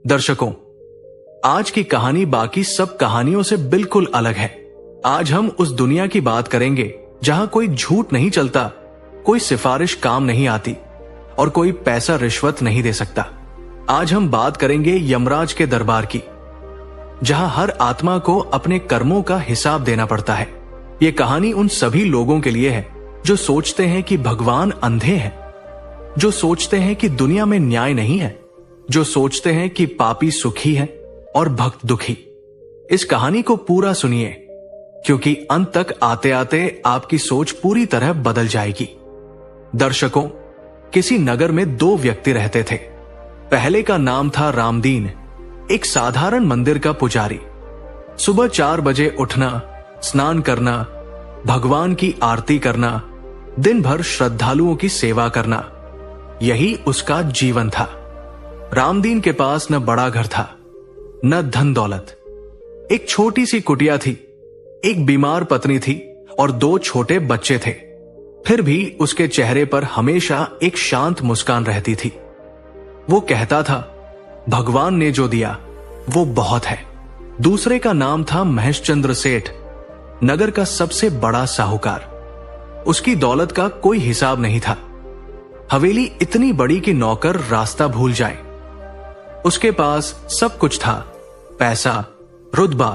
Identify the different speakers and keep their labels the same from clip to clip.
Speaker 1: दर्शकों, आज की कहानी बाकी सब कहानियों से बिल्कुल अलग है। आज हम उस दुनिया की बात करेंगे जहां कोई झूठ नहीं चलता, कोई सिफारिश काम नहीं आती और कोई पैसा रिश्वत नहीं दे सकता। आज हम बात करेंगे यमराज के दरबार की, जहां हर आत्मा को अपने कर्मों का हिसाब देना पड़ता है। ये कहानी उन सभी लोगों के लिए है जो सोचते हैं कि भगवान अंधे हैं, जो सोचते हैं कि दुनिया में न्याय नहीं है, जो सोचते हैं कि पापी सुखी है और भक्त दुखी। इस कहानी को पूरा सुनिए, क्योंकि अंत तक आते आते आपकी सोच पूरी तरह बदल जाएगी। दर्शकों, किसी नगर में दो व्यक्ति रहते थे। पहले का नाम था रामदीन, एक साधारण मंदिर का पुजारी। सुबह 4 बजे उठना, स्नान करना, भगवान की आरती करना, दिन भर श्रद्धालुओं की सेवा करना, यही उसका जीवन था। रामदीन के पास न बड़ा घर था, न धन दौलत। एक छोटी सी कुटिया थी, एक बीमार पत्नी थी और 2 छोटे बच्चे थे। फिर भी उसके चेहरे पर हमेशा एक शांत मुस्कान रहती थी। वो कहता था, भगवान ने जो दिया वो बहुत है। दूसरे का नाम था महेशचंद्र सेठ, नगर का सबसे बड़ा साहूकार। उसकी दौलत का कोई हिसाब नहीं था। हवेली इतनी बड़ी कि नौकर रास्ता भूल जाए। उसके पास सब कुछ था, पैसा, रुतबा,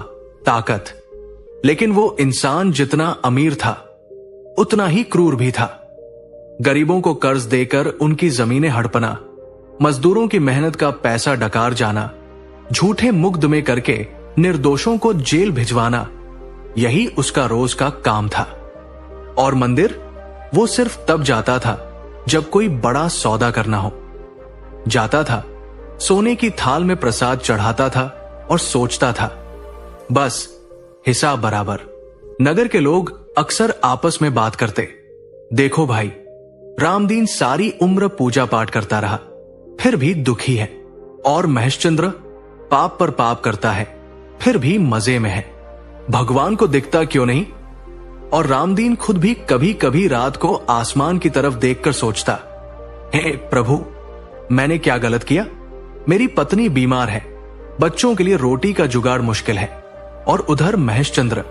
Speaker 1: ताकत। लेकिन वो इंसान जितना अमीर था उतना ही क्रूर भी था। गरीबों को कर्ज देकर उनकी जमीनें हड़पना, मजदूरों की मेहनत का पैसा डकार जाना, झूठे मुकदमे में करके निर्दोषों को जेल भिजवाना, यही उसका रोज का काम था। और मंदिर वो सिर्फ तब जाता था जब कोई बड़ा सौदा करना हो। जाता था, सोने की थाल में प्रसाद चढ़ाता था और सोचता था, बस हिसाब बराबर। नगर के लोग अक्सर आपस में बात करते, देखो भाई, रामदीन सारी उम्र पूजा पाठ करता रहा, फिर भी दुखी है। और महेशचंद्र पाप पर पाप करता है, फिर भी मजे में है। भगवान को दिखता क्यों नहीं? और रामदीन खुद भी कभी कभी रात को आसमान की तरफ देखकर सोचता, हे प्रभु, मैंने क्या गलत किया? मेरी पत्नी बीमार है, बच्चों के लिए रोटी का जुगाड़ मुश्किल है, और उधर महेशचंद्र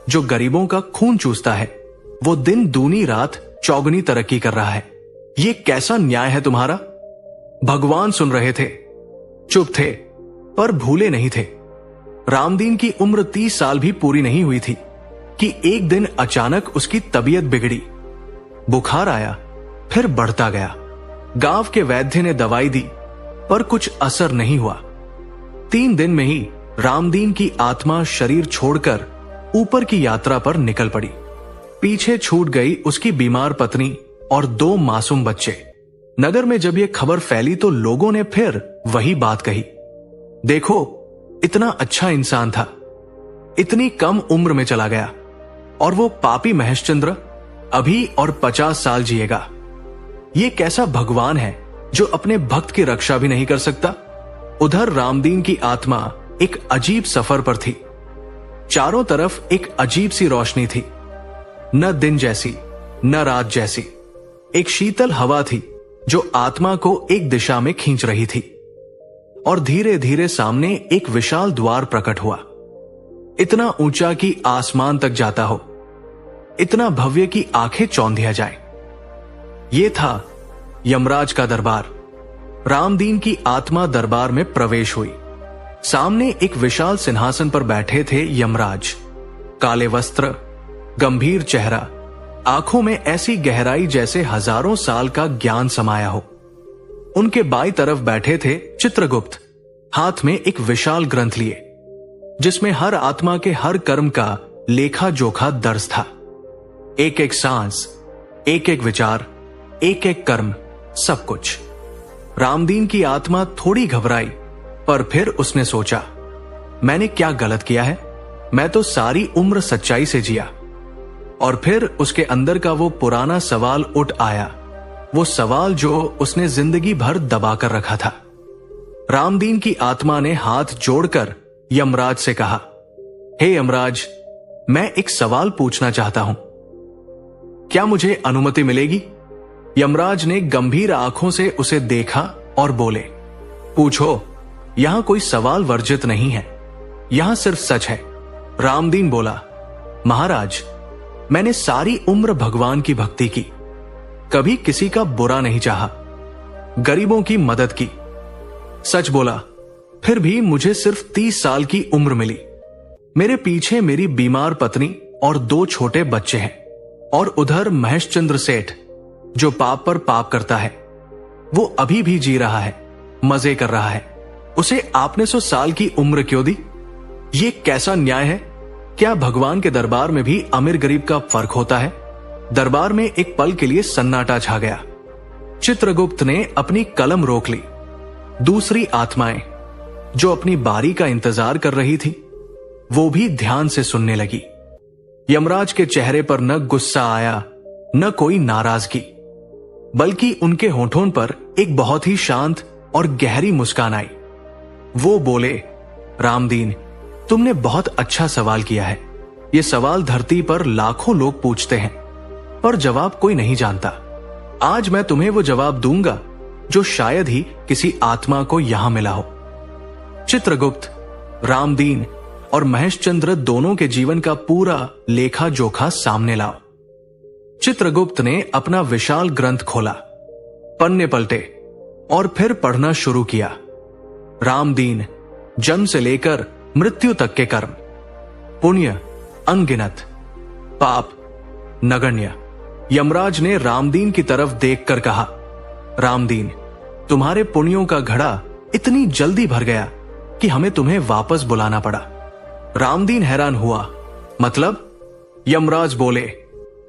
Speaker 1: जो गरीबों का खून चूसता है, वो दिन दूनी रात चौगुनी तरक्की कर रहा है। ये कैसा न्याय है तुम्हारा? भगवान सुन रहे थे, चुप थे, पर भूले नहीं थे। रामदीन की उम्र 30 साल भी पूरी नहीं हुई थी कि एक दिन अचानक उसकी तबीयत बिगड़ी। बुखार आया, फिर बढ़ता गया। गांव के वैद्य ने दवाई दी, पर कुछ असर नहीं हुआ। 3 दिन में ही रामदीन की आत्मा शरीर छोड़कर ऊपर की यात्रा पर निकल पड़ी। पीछे छूट गई उसकी बीमार पत्नी और 2 मासूम बच्चे। नगर में जब यह खबर फैली तो लोगों ने फिर वही बात कही, देखो, इतना अच्छा इंसान था, इतनी कम उम्र में चला गया। और वो पापी महेशचंद्र अभी और 50 साल जिएगा। ये कैसा भगवान है जो अपने भक्त की रक्षा भी नहीं कर सकता? उधर रामदीन की आत्मा एक अजीब सफर पर थी। चारों तरफ एक अजीब सी रोशनी थी, न दिन जैसी न रात जैसी। एक शीतल हवा थी जो आत्मा को एक दिशा में खींच रही थी। और धीरे धीरे सामने एक विशाल द्वार प्रकट हुआ, इतना ऊंचा कि आसमान तक जाता हो, इतना भव्य कि आंखें चौंधिया जाए। यह था यमराज का दरबार। रामदीन की आत्मा दरबार में प्रवेश हुई। सामने एक विशाल सिंहासन पर बैठे थे यमराज। काले वस्त्र, गंभीर चेहरा, आंखों में ऐसी गहराई जैसे हजारों साल का ज्ञान समाया हो। उनके बाईं तरफ बैठे थे चित्रगुप्त, हाथ में एक विशाल ग्रंथ लिए, जिसमें हर आत्मा के हर कर्म का लेखा जोखा दर्ज था। एक एक सांस, एक एक विचार, एक एक कर्म, सब कुछ। रामदीन की आत्मा थोड़ी घबराई, पर फिर उसने सोचा, मैंने क्या गलत किया है? मैं तो सारी उम्र सच्चाई से जिया। और फिर उसके अंदर का वो पुराना सवाल उठ आया, वो सवाल जो उसने जिंदगी भर दबा कर रखा था। रामदीन की आत्मा ने हाथ जोड़कर यमराज से कहा, हे यमराज, मैं एक सवाल पूछना चाहता हूं, क्या मुझे अनुमति मिलेगी? यमराज ने गंभीर आंखों से उसे देखा और बोले, पूछो। यहां कोई सवाल वर्जित नहीं है, यहां सिर्फ सच है। रामदीन बोला, महाराज, मैंने सारी उम्र भगवान की भक्ति की, कभी किसी का बुरा नहीं चाहा, गरीबों की मदद की। सच बोला, फिर भी मुझे सिर्फ 30 साल की उम्र मिली। मेरे पीछे मेरी बीमार पत्नी और 2 छोटे बच्चे हैं, और उधर महेशचंद्र सेठ जो पाप पर पाप करता है, वो अभी भी जी रहा है, मजे कर रहा है। उसे आपने 100 साल की उम्र क्यों दी? ये कैसा न्याय है? क्या भगवान के दरबार में भी अमीर गरीब का फर्क होता है? दरबार में एक पल के लिए सन्नाटा छा गया। चित्रगुप्त ने अपनी कलम रोक ली। दूसरी आत्माएं जो अपनी बारी का इंतजार कर रही थी, वो भी ध्यान से सुनने लगी। यमराज के चेहरे पर न गुस्सा आया, न कोई नाराजगी, बल्कि उनके होठों पर एक बहुत ही शांत और गहरी मुस्कान आई। वो बोले, रामदीन, तुमने बहुत अच्छा सवाल किया है। ये सवाल धरती पर लाखों लोग पूछते हैं, पर जवाब कोई नहीं जानता। आज मैं तुम्हें वो जवाब दूंगा जो शायद ही किसी आत्मा को यहां मिला हो। चित्रगुप्त, रामदीन और महेशचंद्र दोनों के जीवन का पूरा लेखा जोखा सामने लाओ। चित्रगुप्त ने अपना विशाल ग्रंथ खोला, पन्ने पलटे और फिर पढ़ना शुरू किया। रामदीन, जन्म से लेकर मृत्यु तक के कर्म, पुण्य अनगिनत, पाप नगण्य। यमराज ने रामदीन की तरफ देखकर कहा, रामदीन, तुम्हारे पुण्यों का घड़ा इतनी जल्दी भर गया कि हमें तुम्हें वापस बुलाना पड़ा। रामदीन हैरान हुआ, मतलब? यमराज बोले,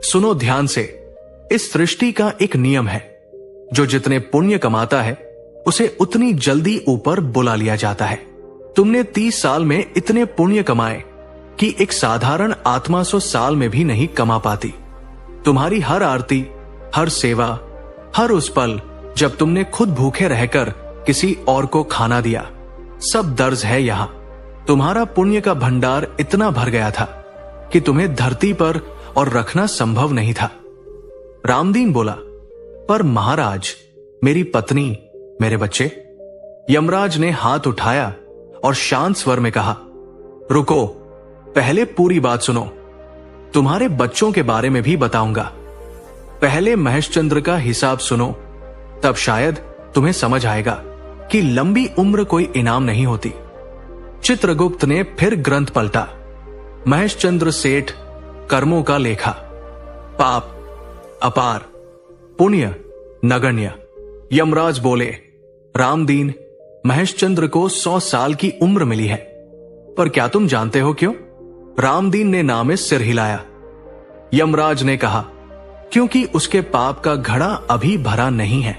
Speaker 1: सुनो ध्यान से, इस सृष्टि का एक नियम है, जो जितने पुण्य कमाता है उसे उतनी जल्दी ऊपर बुला लिया जाता है। तुमने 30 साल में इतने पुण्य कमाए कि एक साधारण आत्मा 100 साल में भी नहीं कमा पाती। तुम्हारी हर आरती, हर सेवा, हर उस पल जब तुमने खुद भूखे रहकर किसी और को खाना दिया, सब दर्ज है यहां। तुम्हारा पुण्य का भंडार इतना भर गया था कि तुम्हें धरती पर और रखना संभव नहीं था। रामदीन बोला, पर महाराज, मेरी पत्नी, मेरे बच्चे? यमराज ने हाथ उठाया और शांत स्वर में कहा, रुको, पहले पूरी बात सुनो। तुम्हारे बच्चों के बारे में भी बताऊंगा। पहले महेशचंद्र का हिसाब सुनो, तब शायद तुम्हें समझ आएगा कि लंबी उम्र कोई इनाम नहीं होती। चित्रगुप्त ने फिर ग्रंथ पलटा। महेशचंद्र सेठ कर्मों का लेखा, पाप अपार, पुण्य नगण्य। यमराज बोले, रामदीन, महेशचंद्र को 100 साल की उम्र मिली है, पर क्या तुम जानते हो क्यों? रामदीन ने ना में सिर हिलाया। यमराज ने कहा, क्योंकि उसके पाप का घड़ा अभी भरा नहीं है।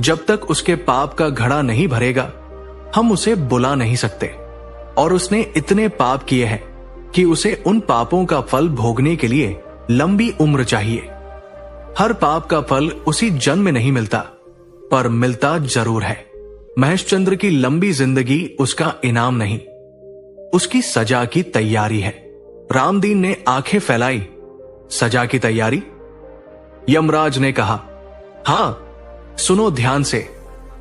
Speaker 1: जब तक उसके पाप का घड़ा नहीं भरेगा, हम उसे बुला नहीं सकते। और उसने इतने पाप किए हैं कि उसे उन पापों का फल भोगने के लिए लंबी उम्र चाहिए। हर पाप का फल उसी जन्म में नहीं मिलता, पर मिलता जरूर है। महेशचंद्र की लंबी जिंदगी उसका इनाम नहीं, उसकी सजा की तैयारी है। रामदीन ने आंखें फैलाई। सजा की तैयारी? यमराज ने कहा, हां, सुनो ध्यान से।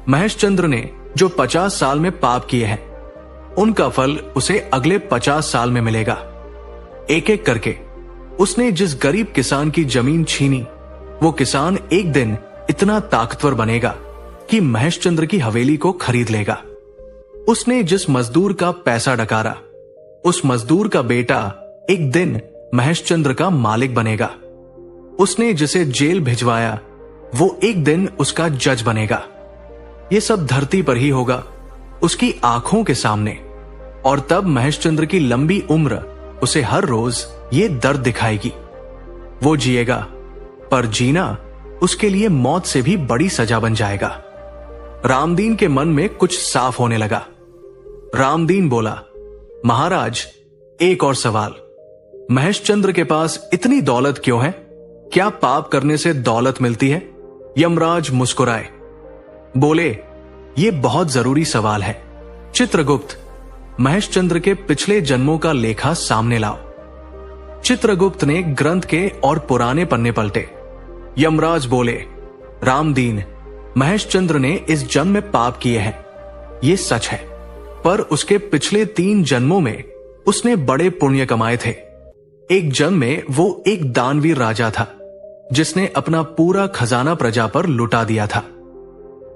Speaker 1: महेशचंद्र ने जो 50 साल में पाप किए हैं, उनका फल उसे अगले 50 साल में मिलेगा। एक एक करके उसने जिस गरीब किसान की जमीन छीनी, वो किसान एक दिन इतना ताकतवर बनेगा कि महेशचंद्र की हवेली को खरीद लेगा। उसने जिस मजदूर का पैसा डकारा, उस मजदूर का बेटा एक दिन महेशचंद्र का मालिक बनेगा। उसने जिसे जेल भिजवाया, वो एक दिन उसका जज बनेगा। ये सब धरती पर ही होगा, उसकी आंखों के सामने। और तब महेशचंद्र की लंबी उम्र उसे हर रोज ये दर्द दिखाएगी। वो जिएगा, पर जीना उसके लिए मौत से भी बड़ी सजा बन जाएगा। रामदीन के मन में कुछ साफ होने लगा। रामदीन बोला, महाराज, एक और सवाल। महेशचंद्र के पास इतनी दौलत क्यों है? क्या पाप करने से दौलत मिलती है? यमराज मुस्कुराए, बोले, ये बहुत जरूरी सवाल है। चित्रगुप्त, महेशचंद्र के पिछले जन्मों का लेखा सामने लाओ। चित्रगुप्त ने ग्रंथ के और पुराने पन्ने पलटे। यमराज बोले, रामदीन, महेशचंद्र ने इस जन्म में पाप किए हैं, ये सच है। पर उसके पिछले 3 जन्मों में उसने बड़े पुण्य कमाए थे। एक जन्म में वो एक दानवीर राजा था जिसने अपना पूरा खजाना प्रजा पर लुटा दिया था।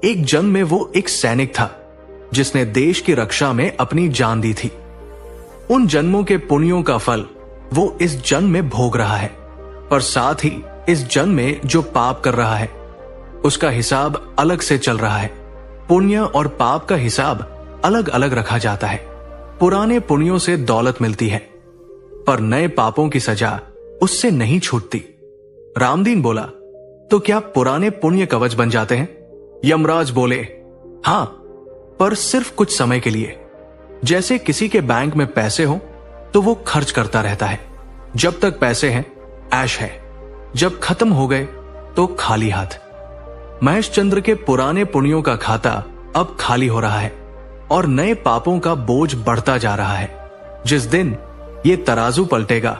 Speaker 1: एक जन्म में वो एक सैनिक था जिसने देश की रक्षा में अपनी जान दी थी। उन जन्मों के पुण्यों का फल वो इस जन्म में भोग रहा है, पर साथ ही इस जन्म में जो पाप कर रहा है उसका हिसाब अलग से चल रहा है। पुण्य और पाप का हिसाब अलग अलग रखा जाता है। पुराने पुण्यों से दौलत मिलती है, पर नए पापों की सजा उससे नहीं छूटती। रामदीन बोला, तो क्या पुराने पुण्य कवच बन जाते हैं? यमराज बोले, हां, पर सिर्फ कुछ समय के लिए। जैसे किसी के बैंक में पैसे हो तो वो खर्च करता रहता है। जब तक पैसे हैं ऐश है, जब खत्म हो गए तो खाली हाथ। महेशचंद्र के पुराने पुण्यों का खाता अब खाली हो रहा है और नए पापों का बोझ बढ़ता जा रहा है। जिस दिन ये तराजू पलटेगा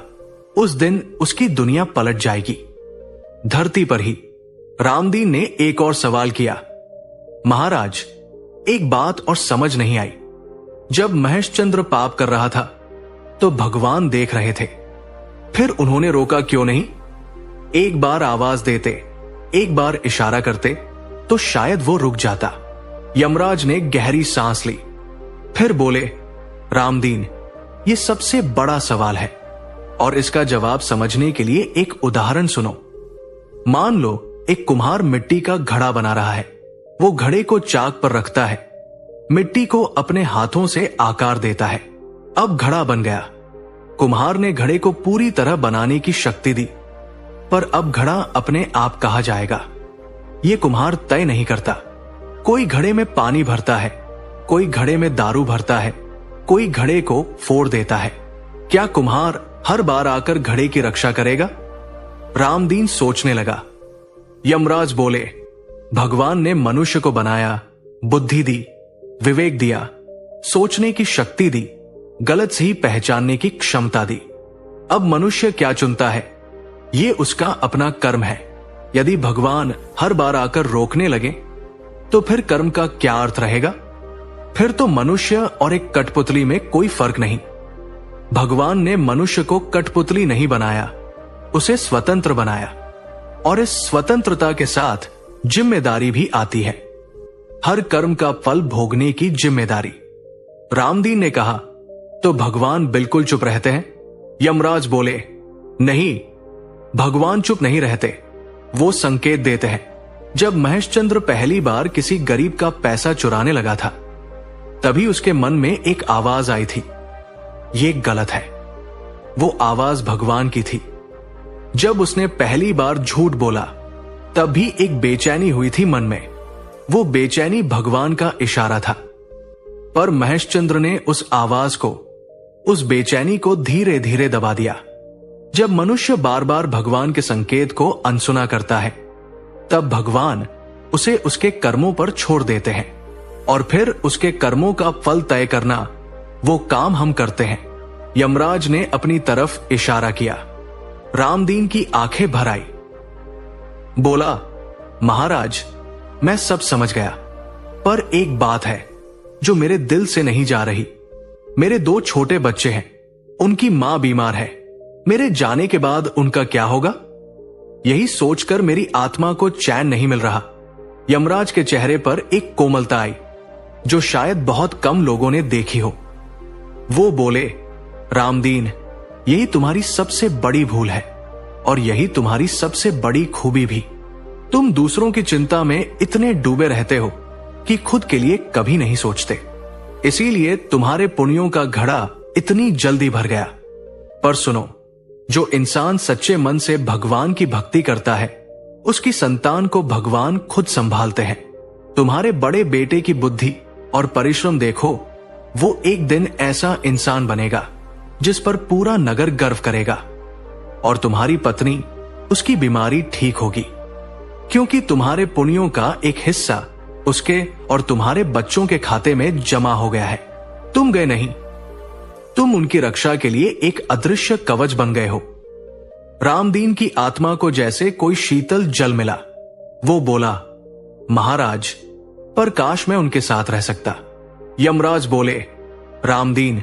Speaker 1: उस दिन उसकी दुनिया पलट जाएगी। धरती पर ही रामदीन ने एक और सवाल किया, महाराज, एक बात और समझ नहीं आई। जब महेशचंद्र पाप कर रहा था तो भगवान देख रहे थे, फिर उन्होंने रोका क्यों नहीं? एक बार आवाज देते, एक बार इशारा करते तो शायद वो रुक जाता। यमराज ने गहरी सांस ली, फिर बोले, रामदीन, ये सबसे बड़ा सवाल है और इसका जवाब समझने के लिए एक उदाहरण सुनो। मान लो एक कुम्हार मिट्टी का घड़ा बना रहा है। वो घड़े को चाक पर रखता है, मिट्टी को अपने हाथों से आकार देता है। अब घड़ा बन गया। कुम्हार ने घड़े को पूरी तरह बनाने की शक्ति दी, पर अब घड़ा अपने आप कहाँ जाएगा ये कुम्हार तय नहीं करता। कोई घड़े में पानी भरता है, कोई घड़े में दारू भरता है, कोई घड़े को फोड़ देता है। क्या कुम्हार हर बार आकर घड़े की रक्षा करेगा? रामदीन सोचने लगा। यमराज बोले, भगवान ने मनुष्य को बनाया, बुद्धि दी, विवेक दिया, सोचने की शक्ति दी, गलत सही पहचानने की क्षमता दी। अब मनुष्य क्या चुनता है ये उसका अपना कर्म है। यदि भगवान हर बार आकर रोकने लगे तो फिर कर्म का क्या अर्थ रहेगा? फिर तो मनुष्य और एक कठपुतली में कोई फर्क नहीं। भगवान ने मनुष्य को कठपुतली नहीं बनाया, उसे स्वतंत्र बनाया, और इस स्वतंत्रता के साथ जिम्मेदारी भी आती है। हर कर्म का फल भोगने की जिम्मेदारी। रामदीन ने कहा, तो भगवान बिल्कुल चुप रहते हैं? यमराज बोले, नहीं, भगवान चुप नहीं रहते, वो संकेत देते हैं। जब महेशचंद्र पहली बार किसी गरीब का पैसा चुराने लगा था तभी उसके मन में एक आवाज आई थी, ये गलत है। वो आवाज भगवान की थी। जब उसने पहली बार झूठ बोला तब भी एक बेचैनी हुई थी मन में। वो बेचैनी भगवान का इशारा था, पर महेशचंद्र ने उस आवाज को, उस बेचैनी को धीरे धीरे दबा दिया। जब मनुष्य बार बार भगवान के संकेत को अनसुना करता है तब भगवान उसे उसके कर्मों पर छोड़ देते हैं और फिर उसके कर्मों का फल तय करना वो काम हम करते हैं। यमराज ने अपनी तरफ इशारा किया। रामदीन की आंखें भर आई। बोला, महाराज, मैं सब समझ गया, पर एक बात है जो मेरे दिल से नहीं जा रही। मेरे 2 छोटे बच्चे हैं, उनकी मां बीमार है। मेरे जाने के बाद उनका क्या होगा? यही सोचकर मेरी आत्मा को चैन नहीं मिल रहा। यमराज के चेहरे पर एक कोमलता आई जो शायद बहुत कम लोगों ने देखी हो। वो बोले, रामदीन, यही तुम्हारी सबसे बड़ी भूल है और यही तुम्हारी सबसे बड़ी खूबी भी। तुम दूसरों की चिंता में इतने डूबे रहते हो कि खुद के लिए कभी नहीं सोचते। इसीलिए तुम्हारे पुण्यों का घड़ा इतनी जल्दी भर गया। पर सुनो, जो इंसान सच्चे मन से भगवान की भक्ति करता है उसकी संतान को भगवान खुद संभालते हैं। तुम्हारे बड़े बेटे की बुद्धि और परिश्रम देखो, वो एक दिन ऐसा इंसान बनेगा जिस पर पूरा नगर गर्व करेगा। और तुम्हारी पत्नी, उसकी बीमारी ठीक होगी क्योंकि तुम्हारे पुण्यों का एक हिस्सा उसके और तुम्हारे बच्चों के खाते में जमा हो गया है। तुम गए नहीं, तुम उनकी रक्षा के लिए एक अदृश्य कवच बन गए हो। रामदीन की आत्मा को जैसे कोई शीतल जल मिला। वो बोला, महाराज, पर काश मैं उनके साथ रह सकता। यमराज बोले, रामदीन,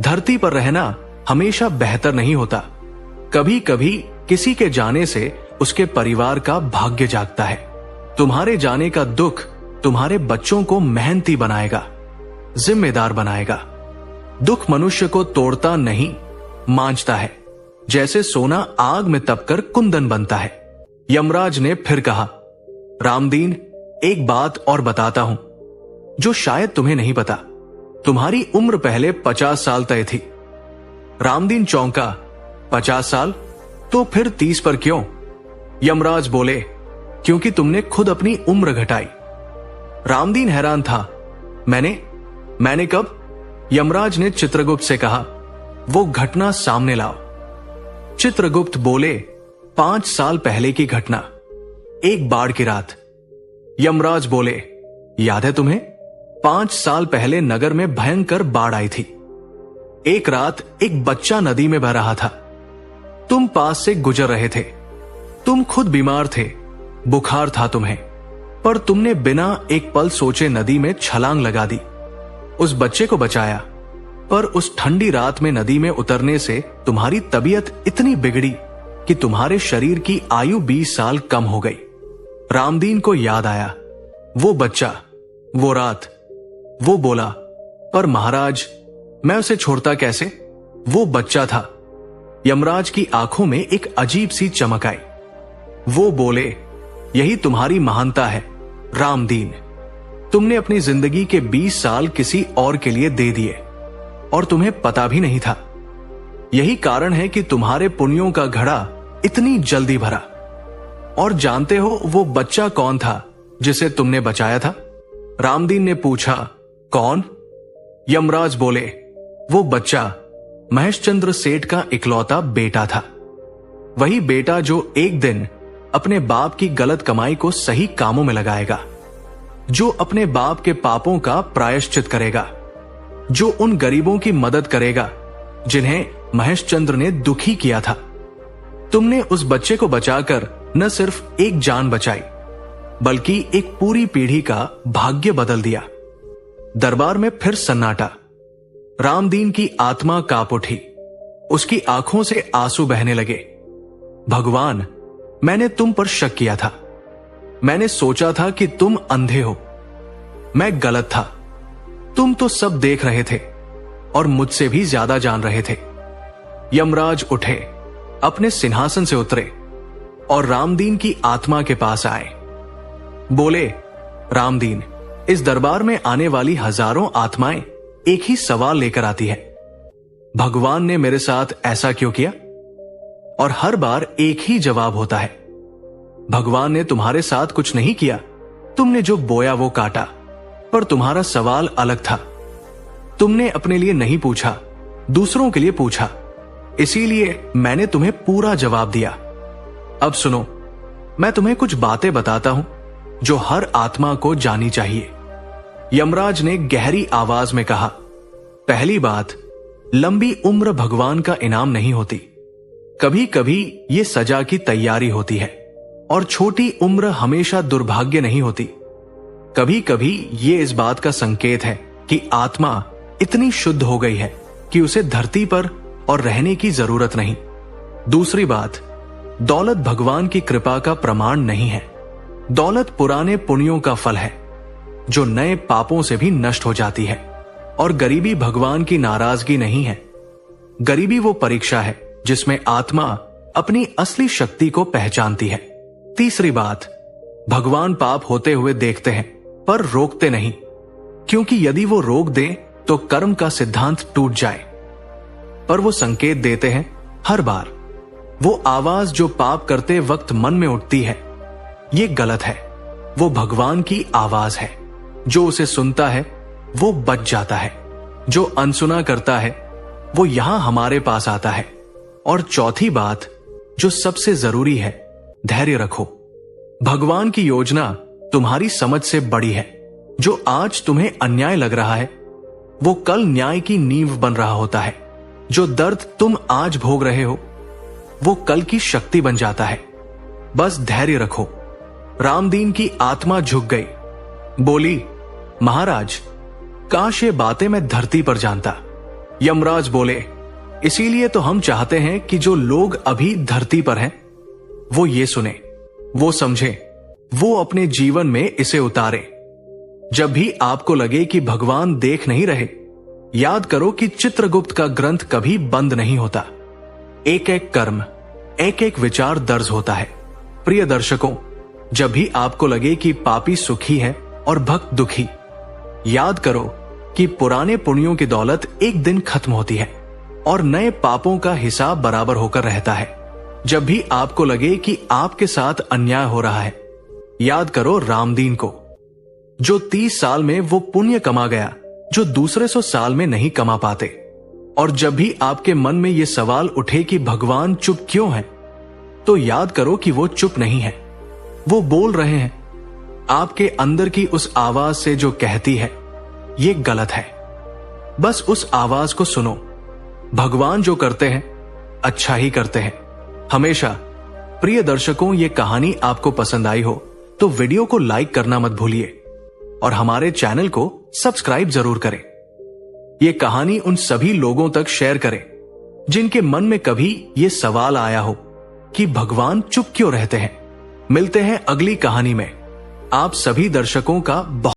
Speaker 1: धरती पर रहना हमेशा बेहतर नहीं होता। कभी कभी किसी के जाने से उसके परिवार का भाग्य जागता है। तुम्हारे जाने का दुख तुम्हारे बच्चों को मेहनती बनाएगा, जिम्मेदार बनाएगा। दुख मनुष्य को तोड़ता नहीं, मांझता है, जैसे सोना आग में तपकर कुंदन बनता है। यमराज ने फिर कहा, रामदीन, एक बात और बताता हूं जो शायद तुम्हें नहीं पता। तुम्हारी उम्र पहले 50 साल तय थी। रामदीन चौंका, 50 साल? तो फिर 30 पर क्यों? यमराज बोले, क्योंकि तुमने खुद अपनी उम्र घटाई। रामदीन हैरान था। मैंने कब? यमराज ने चित्रगुप्त से कहा, वो घटना सामने लाओ। चित्रगुप्त बोले, 5 साल पहले की घटना, एक बाढ़ की रात। यमराज बोले, याद है तुम्हें? 5 साल पहले नगर में भयंकर बाढ़ आई थी। एक रात एक बच्चा नदी में बह रहा था। तुम पास से गुजर रहे थे। तुम खुद बीमार थे, बुखार था तुम्हें, पर तुमने बिना एक पल सोचे नदी में छलांग लगा दी, उस बच्चे को बचाया। पर उस ठंडी रात में नदी में उतरने से तुम्हारी तबीयत इतनी बिगड़ी कि तुम्हारे शरीर की आयु 20 साल कम हो गई। रामदीन को याद आया, वो बच्चा, वो रात। वो बोला, पर महाराज, मैं उसे छोड़ता कैसे? वो बच्चा था। यमराज की आंखों में एक अजीब सी चमक आई। वो बोले, यही तुम्हारी महानता है रामदीन। तुमने अपनी जिंदगी के 20 साल किसी और के लिए दे दिए और तुम्हें पता भी नहीं था। यही कारण है कि तुम्हारे पुण्यों का घड़ा इतनी जल्दी भरा। और जानते हो वो बच्चा कौन था जिसे तुमने बचाया था? रामदीन ने पूछा, कौन? यमराज बोले, वो बच्चा महेशचंद्र सेठ का इकलौता बेटा था। वही बेटा जो एक दिन अपने बाप की गलत कमाई को सही कामों में लगाएगा, जो अपने बाप के पापों का प्रायश्चित करेगा, जो उन गरीबों की मदद करेगा जिन्हें महेशचंद्र ने दुखी किया था। तुमने उस बच्चे को बचाकर न सिर्फ एक जान बचाई, बल्कि एक पूरी पीढ़ी का भाग्य बदल दिया। दरबार में फिर सन्नाटा। रामदीन की आत्मा कांप उठी। उसकी आंखों से आंसू बहने लगे। भगवान, मैंने तुम पर शक किया था। मैंने सोचा था कि तुम अंधे हो। मैं गलत था। तुम तो सब देख रहे थे और मुझसे भी ज्यादा जान रहे थे। यमराज उठे, अपने सिंहासन से उतरे और रामदीन की आत्मा के पास आए। बोले, रामदीन, इस दरबार में आने वाली हजारों आत्माएं एक ही सवाल लेकर आती है, भगवान ने मेरे साथ ऐसा क्यों किया? और हर बार एक ही जवाब होता है, भगवान ने तुम्हारे साथ कुछ नहीं किया, तुमने जो बोया वो काटा। पर तुम्हारा सवाल अलग था। तुमने अपने लिए नहीं पूछा, दूसरों के लिए पूछा, इसीलिए मैंने तुम्हें पूरा जवाब दिया। अब सुनो, मैं तुम्हें कुछ बातें बताता हूं जो हर आत्मा को जानी चाहिए। यमराज ने गहरी आवाज में कहा, पहली बात, लंबी उम्र भगवान का इनाम नहीं होती। कभी कभी ये सजा की तैयारी होती है। और छोटी उम्र हमेशा दुर्भाग्य नहीं होती। कभी कभी ये इस बात का संकेत है कि आत्मा इतनी शुद्ध हो गई है कि उसे धरती पर और रहने की जरूरत नहीं। दूसरी बात, दौलत भगवान की कृपा का प्रमाण नहीं है। दौलत पुराने पुण्यों का फल है जो नए पापों से भी नष्ट हो जाती है। और गरीबी भगवान की नाराजगी नहीं है। गरीबी वो परीक्षा है जिसमें आत्मा अपनी असली शक्ति को पहचानती है। तीसरी बात, भगवान पाप होते हुए देखते हैं पर रोकते नहीं, क्योंकि यदि वो रोक दे तो कर्म का सिद्धांत टूट जाए। पर वो संकेत देते हैं हर बार। वो आवाज जो पाप करते वक्त मन में उठती है, ये गलत है। वो भगवान की आवाज है। जो उसे सुनता है वो बच जाता है। जो अनसुना करता है वो यहां हमारे पास आता है। और चौथी बात, जो सबसे जरूरी है, धैर्य रखो। भगवान की योजना तुम्हारी समझ से बड़ी है। जो आज तुम्हें अन्याय लग रहा है वो कल न्याय की नींव बन रहा होता है। जो दर्द तुम आज भोग रहे हो वो कल की शक्ति बन जाता है। बस धैर्य रखो। रामदीन की आत्मा झुक गई, बोली, महाराज, काश ये बातें मैं धरती पर जानता। यमराज बोले, इसीलिए तो हम चाहते हैं कि जो लोग अभी धरती पर हैं वो ये सुने, वो समझे, वो अपने जीवन में इसे उतारे। जब भी आपको लगे कि भगवान देख नहीं रहे, याद करो कि चित्रगुप्त का ग्रंथ कभी बंद नहीं होता। एक एक कर्म, एक एक विचार दर्ज होता है। प्रिय दर्शकों, जब भी आपको लगे कि पापी सुखी है और भक्त दुखी, याद करो कि पुराने पुण्यों की दौलत एक दिन खत्म होती है और नए पापों का हिसाब बराबर होकर रहता है। जब भी आपको लगे कि आपके साथ अन्याय हो रहा है, याद करो रामदीन को, जो 30 साल में वो पुण्य कमा गया जो दूसरे 100 साल में नहीं कमा पाते। और जब भी आपके मन में ये सवाल उठे कि भगवान चुप क्यों है, तो याद करो कि वो चुप नहीं है, वो बोल रहे हैं आपके अंदर की उस आवाज से जो कहती है ये गलत है। बस उस आवाज को सुनो। भगवान जो करते हैं अच्छा ही करते हैं हमेशा। प्रिय दर्शकों, ये कहानी आपको पसंद आई हो तो वीडियो को लाइक करना मत भूलिए और हमारे चैनल को सब्सक्राइब जरूर करें। ये कहानी उन सभी लोगों तक शेयर करें जिनके मन में कभी ये सवाल आया हो कि भगवान चुप क्यों रहते हैं। मिलते हैं अगली कहानी में। आप सभी दर्शकों का बहुत